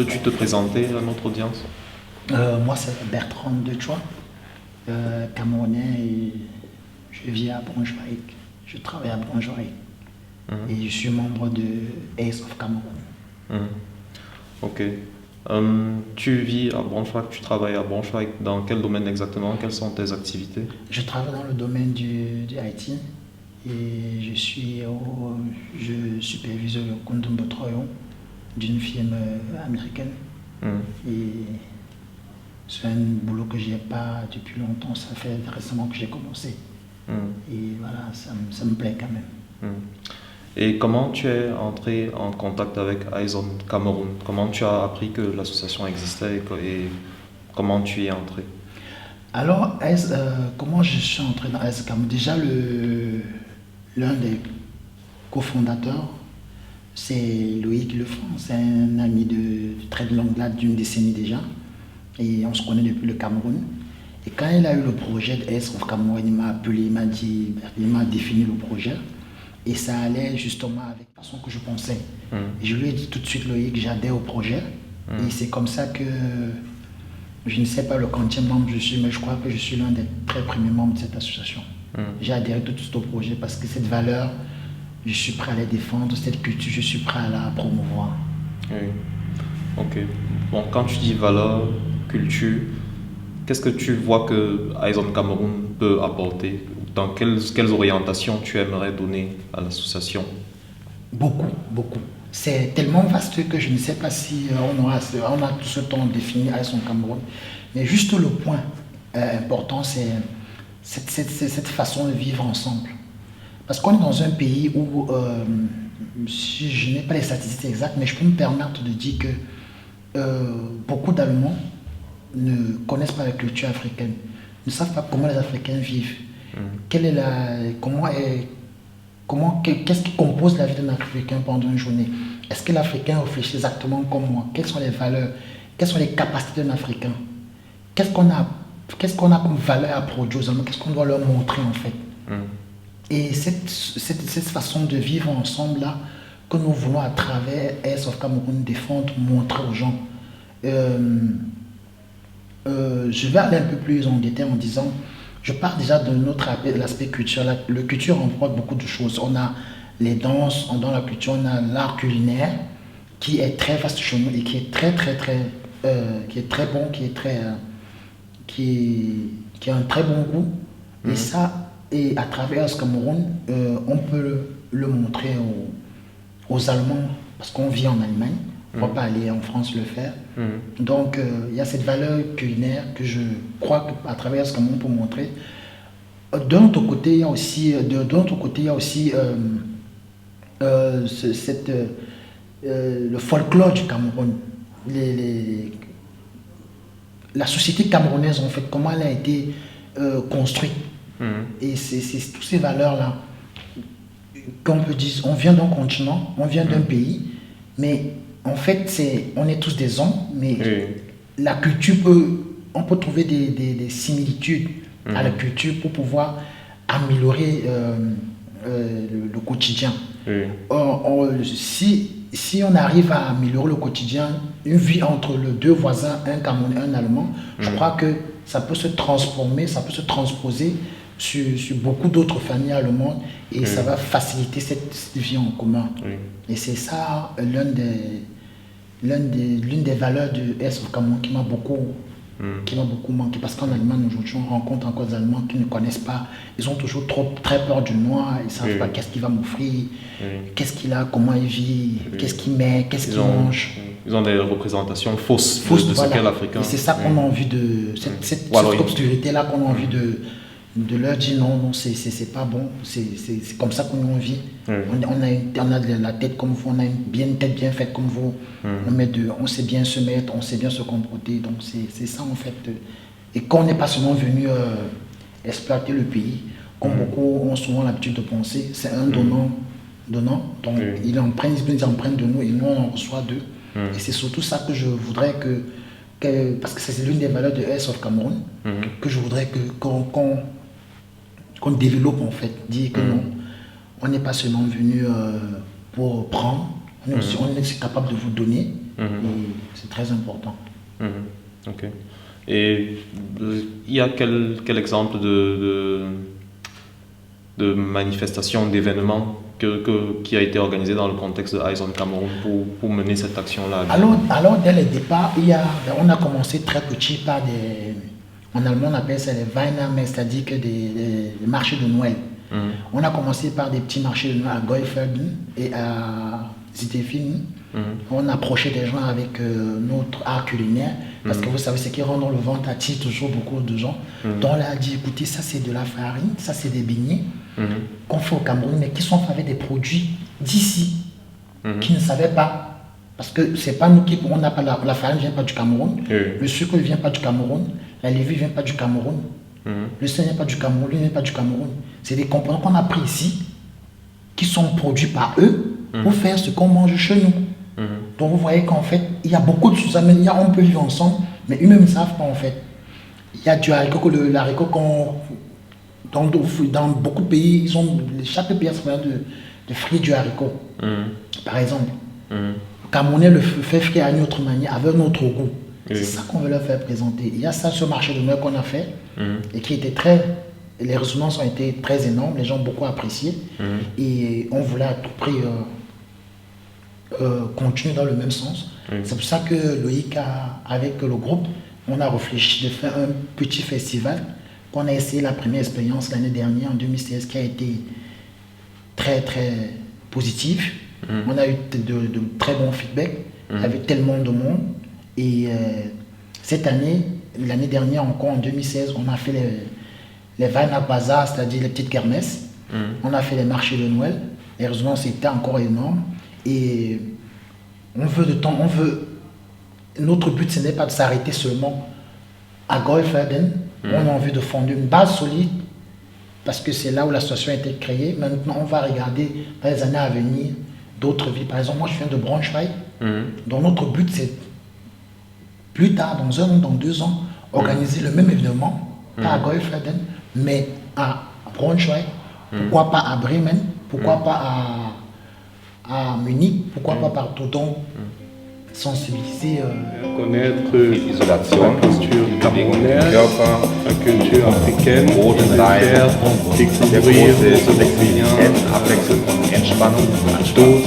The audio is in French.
Peux-tu te présenter à notre audience? Moi, c'est Bertrand Dechois, Camerounais, et je vis à Braunschweig. Je travaille à Braunschweig Mhm, et je suis membre de Ace of Cameroun. mhm. Ok. Tu vis à Braunschweig, tu travailles à Braunschweig. Dans quel domaine exactement? Quelles sont tes activités? Je travaille dans le domaine du IT et je supervise le compte de Botroyon d'une firme américaine. Mhm, Et c'est un boulot que je n'ai pas depuis longtemps, ça fait récemment que j'ai commencé. mhm, Et voilà, ça me plaît quand même. mhm. Et comment tu es entré en contact avec Eyes on Cameroun? Comment tu as appris que l'association existait et comment tu y es entré? Alors, comment je suis entré dans SCAM? Déjà, l'un des cofondateurs, c'est Loïc Lefranc. C'est un ami de très longue date, d'une décennie déjà. Et on se connaît depuis le Cameroun. Et quand il a eu le projet de S of Cameroun, il m'a appelé, il m'a dit, il m'a défini le projet. Et ça allait justement avec la façon que je pensais. Mhm, Et je lui ai dit tout de suite, Loïc, j'adhère au projet. Et mhm, c'est comme ça que je ne sais pas le quantième membre je suis, mais je crois que je suis l'un des très premiers membres de cette association. mhm. J'ai adhéré tout de suite au projet parce que cette valeur, je suis prêt à la défendre, cette culture, je suis prêt à la promouvoir. Oui. Ok. Bon, quand tu dis valeur, culture, qu'est-ce que tu vois que Eyes on Cameroun peut apporter? Dans quelles orientations tu aimerais donner à l'association? Beaucoup, beaucoup. C'est tellement vaste que je ne sais pas si on a tout ce temps défini à son Cameroun. Mais juste le point important, c'est cette façon de vivre ensemble. Parce qu'on est dans un pays où, si je n'ai pas les statistiques exactes, mais je peux me permettre de dire que beaucoup d'Allemands ne connaissent pas la culture africaine, ne savent pas comment les Africains vivent, Mhm, quelle est qu'est-ce qui compose la vie d'un Africain pendant une journée. Est-ce que l'Africain réfléchit exactement comme moi? Quelles sont les valeurs? Quelles sont les capacités d'un Africain? Qu'est-ce qu'on a, qu'est-ce qu'on a comme valeur à produire aux Allemands? Qu'est-ce qu'on doit leur montrer en fait? mhm, Et cette façon de vivre ensemble-là, que nous voulons à travers Air of Cameroun défendre, montrer aux gens. Euh, je vais aller un peu plus en détail en disant, je pars déjà de l'aspect culture. Le culture emporte beaucoup de choses. On a les danses, dans la culture, on a l'art culinaire qui est très vaste chez nous et qui est qui est très bon, qui a un très bon goût. Et mhm, ça, et à travers ce Cameroun, on peut le montrer aux Allemands, parce qu'on vit en Allemagne, on ne va mhm, pas aller en France le faire. mhm, Donc, il y a cette valeur culinaire que je crois qu'à travers ce Cameroun, on peut montrer. De notre côté, il y a aussi, le folklore du Cameroun. Les, les- la société camerounaise, en fait, comment elle a été construite. mhm, Et c'est toutes ces valeurs-là qu'on peut dire, on vient d'un continent, on vient d'un mhm. pays, mais en fait, on est tous des hommes, mais Oui. la culture on peut trouver des similitudes à la Mhm, culture pour pouvoir améliorer le quotidien. oui. Si on arrive à améliorer le quotidien, une vie entre les deux voisins, un Camerounais, un Allemand, je Mhm, crois que ça peut se transformer, ça peut se transposer sur beaucoup d'autres familles allemandes et ça oui. va faciliter cette vie en commun. Oui. Et c'est ça l'une des valeurs de S of Cameroun Mhm, qui m'a beaucoup manqué. Parce qu'en Allemagne, aujourd'hui, on rencontre encore des Allemands qui ne connaissent pas. Ils ont toujours très peur du noir. Ils ne savent pas oui. qu'est-ce qu'il va m'offrir, Oui. qu'est-ce qu'il a, comment il vit, qu'est-ce Oui. qu'il met, qu'est-ce Ils qu'il ont, mange. ils ont des représentations fausses Fausse, de ce qu'est voilà. Et l'Africain. c'est ça Oui. qu'on a envie de. Oui. Cette Ou alors, obscurité-là qu'on a envie Mhm, de leur dire non, non, c'est pas bon. C'est comme ça qu'on vit. oui. On a de la tête comme vous, on a une tête bien faite comme vous. Mhm, On sait bien se mettre, on sait bien se comporter. Donc c'est ça en fait. Et qu'on n'est pas seulement venu exploiter le pays, comme mhm, beaucoup ont souvent l'habitude de penser, c'est un mhm, donnant. Donc oui. ils empruntent de nous et nous on en reçoit d'eux. Et Mhm, c'est surtout ça que je voudrais parce que c'est l'une des valeurs de S of Cameroun, mhm, que je voudrais qu'on développe en fait. Dire que non, mhm, on n'est pas seulement venu pour prendre, On est aussi capable de vous donner. Et c'est très important. Ok. Et il y a quel exemple de manifestation, d'événement qui a été organisé dans le contexte de Eyes on Cameroun pour mener cette action-là? Alors, dès le départ, on a commencé très petit par en allemand on appelle ça les Weihnachtsmärkte, c'est-à-dire que des marchés de Noël. On a commencé par des petits marchés de Noël à Goifelden et à Zitefini. On approchait des gens avec notre art culinaire, parce que vous savez, ce qui rend dans le ventre attire toujours beaucoup de gens. Donc on a dit, écoutez, ça c'est de la farine, ça c'est des beignets qu'on fait au Cameroun, mais qui sont faits avec des produits d'ici, qui ne savaient pas. Parce que c'est pas nous on n'a pas la farine ne vient pas du Cameroun, le sucre ne vient pas du Cameroun, la levure ne vient pas du Cameroun, le sel ne vient pas du Cameroun, l'huile ne vient pas du Cameroun. C'est des composants qu'on a pris ici, qui sont produits par eux, pour faire ce qu'on mange chez nous. Donc vous voyez qu'en fait, il y a beaucoup de choses à mener, on peut vivre ensemble, mais eux-mêmes ne savent pas en fait. Il y a du haricot, l'haricot dans beaucoup de pays, chaque pays a son manière de frire du haricot. Par exemple, le Camerounais le fait frire à une autre manière, avec un autre goût. C'est ça qu'on veut leur faire présenter. Il y a ça sur le marché de Noël qu'on a fait, et qui était les résonances ont été très énormes, les gens ont beaucoup apprécié, et on voulait à tout prix continuer dans le même sens. C'est pour ça que Loïc, avec le groupe, on a réfléchi de faire un petit festival qu'on a essayé la première expérience l'année dernière, en 2016, qui a été très très positif. On a eu de très bons feedbacks, avec tellement de monde. Et cette année, l'année dernière encore, en 2016, on a fait les Weihnacht Bazaar, c'est-à-dire les petites kermesses. On a fait les marchés de Noël. Les résonances étaient encore énormes. Et notre but, ce n'est pas de s'arrêter seulement à Goifelden. On a envie de fonder une base solide, parce que c'est là où la situation a été créée. Maintenant, on va regarder dans les années à venir d'autres villes. Par exemple, moi, je viens de Braunschweig. Donc, notre but, c'est plus tard, dans 1 an, dans 2 ans, organiser le même événement, pas à Goifelden, mais à Braunschweig. Pourquoi pas à Bremen? Pourquoi pas à Munich, pourquoi pas partout. Donc, sensibiliser. Connaître la culture camerounaise, la culture africaine, faire découvrir aux Européens d'autres